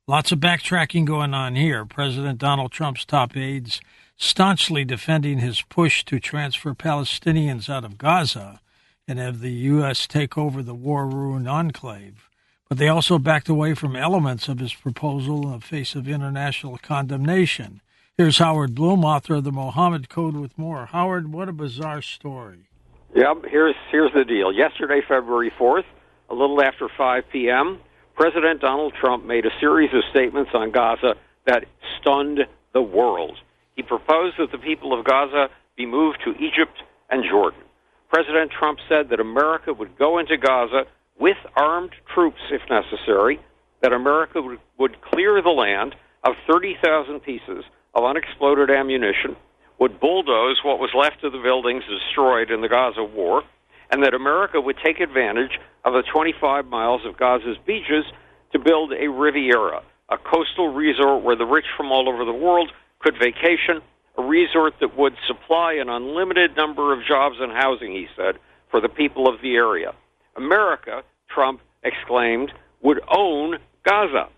Lots of backtracking going on here. President Donald Trump's top aides staunchly defending his push to transfer Palestinians out of Gaza and have the U.S. take over the war-ruined enclave. But they also backed away from elements of his proposal in the face of international condemnation. Here's Howard Bloom, author of the Mohammed Code, with more. Howard, what a bizarre story. Yep, here's the deal. Yesterday, February 4th, a little after 5 p.m., President Donald Trump made a series of statements on Gaza that stunned the world. He proposed that the people of Gaza be moved to Egypt and Jordan. President Trump said that America would go into Gaza with armed troops if necessary, that America would clear the land of 30,000 pieces of unexploded ammunition, would bulldoze what was left of the buildings destroyed in the Gaza war, and that America would take advantage of the 25 miles of Gaza's beaches to build a Riviera, a coastal resort where the rich from all over the world could vacation, a resort that would supply an unlimited number of jobs and housing, he said, for the people of the area. America, Trump exclaimed, would own Gaza.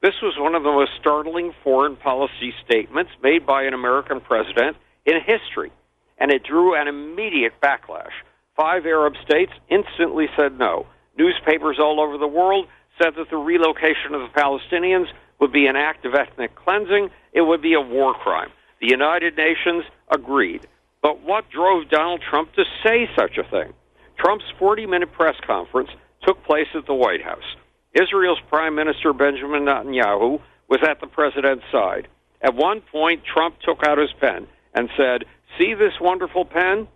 This was one of the most startling foreign policy statements made by an American president in history, and it drew an immediate backlash. 5 Arab states instantly said no. Newspapers all over the world said that the relocation of the Palestinians would be an act of ethnic cleansing. It would be a war crime. The United Nations agreed. But what drove Donald Trump to say such a thing? Trump's 40-minute press conference took place at the White House. Israel's Prime Minister Benjamin Netanyahu was at the president's side. At one point, Trump took out his pen and said, "See this wonderful pen?"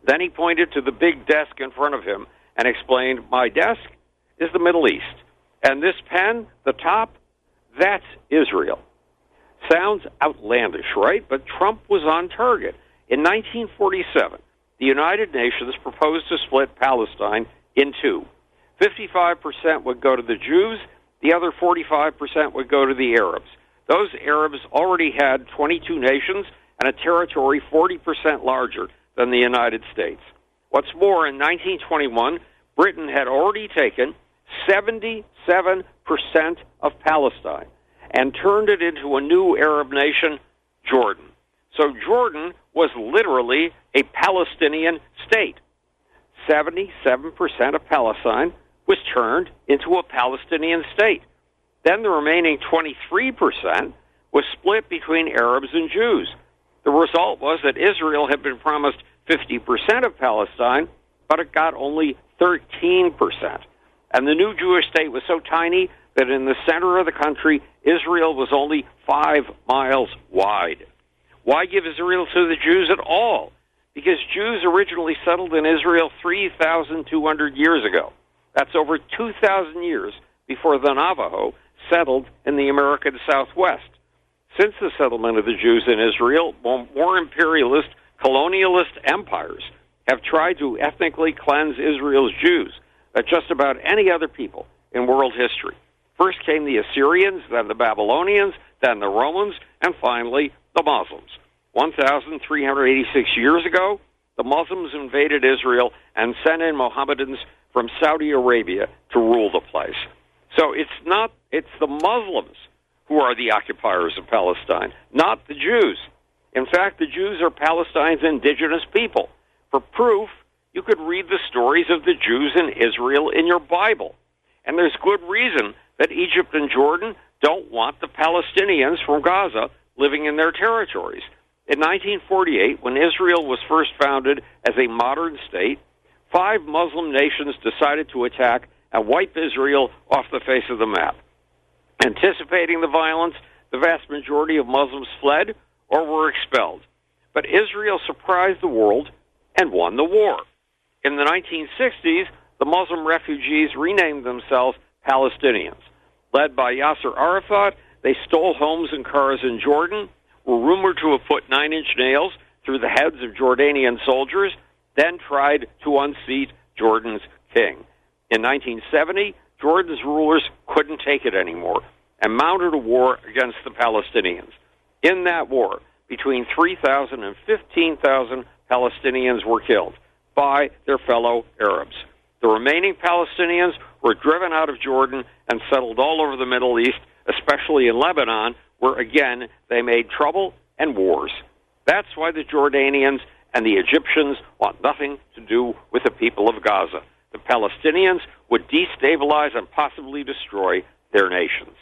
Then he pointed to the big desk in front of him and explained, "My desk is the Middle East. And this pen, the top, that's Israel." Sounds outlandish, right? But Trump was on target. In 1947, the United Nations proposed to split Palestine in two. 55% would go to the Jews, the other 45% would go to the Arabs. Those Arabs already had 22 nations and a territory 40% larger than the United States. What's more, in 1921, Britain had already taken 77% of Palestine and turned it into a new Arab nation, Jordan. So Jordan was literally a Palestinian state. 77% of Palestine was turned into a Palestinian state. Then the remaining 23% was split between Arabs and Jews. The result was that Israel had been promised 50% of Palestine, but it got only 13%. And the new Jewish state was so tiny that in the center of the country, Israel was only 5 miles wide. Why give Israel to the Jews at all? Because Jews originally settled in Israel 3,200 years ago. That's over 2,000 years before the Navajo settled in the American Southwest. Since the settlement of the Jews in Israel, more imperialist, colonialist empires have tried to ethnically cleanse Israel's Jews than just about any other people in world history. First came the Assyrians, then the Babylonians, then the Romans, and finally the Muslims. 1,386 years ago, the Muslims invaded Israel and sent in Mohammedans from Saudi Arabia to rule the place. So it's the Muslims who are the occupiers of Palestine, not the Jews. In fact, the Jews are Palestine's indigenous people. For proof, you could read the stories of the Jews in Israel in your Bible. And there's good reason that Egypt and Jordan don't want the Palestinians from Gaza living in their territories. In 1948, when Israel was first founded as a modern state, 5 Muslim nations decided to attack and wipe Israel off the face of the map. Anticipating the violence, the vast majority of Muslims fled or were expelled. But Israel surprised the world and won the war. In the 1960s, the Muslim refugees renamed themselves Palestinians. Led by Yasser Arafat, they stole homes and cars in Jordan, were rumored to have put 9-inch nails through the heads of Jordanian soldiers, then tried to unseat Jordan's king. In 1970, Jordan's rulers couldn't take it anymore and mounted a war against the Palestinians. In that war, between 3,000 and 15,000 Palestinians were killed by their fellow Arabs. The remaining Palestinians were driven out of Jordan and settled all over the Middle East, especially in Lebanon, where, again, they made trouble and wars. That's why the Jordanians and the Egyptians want nothing to do with the people of Gaza. The Palestinians would destabilize and possibly destroy their nations.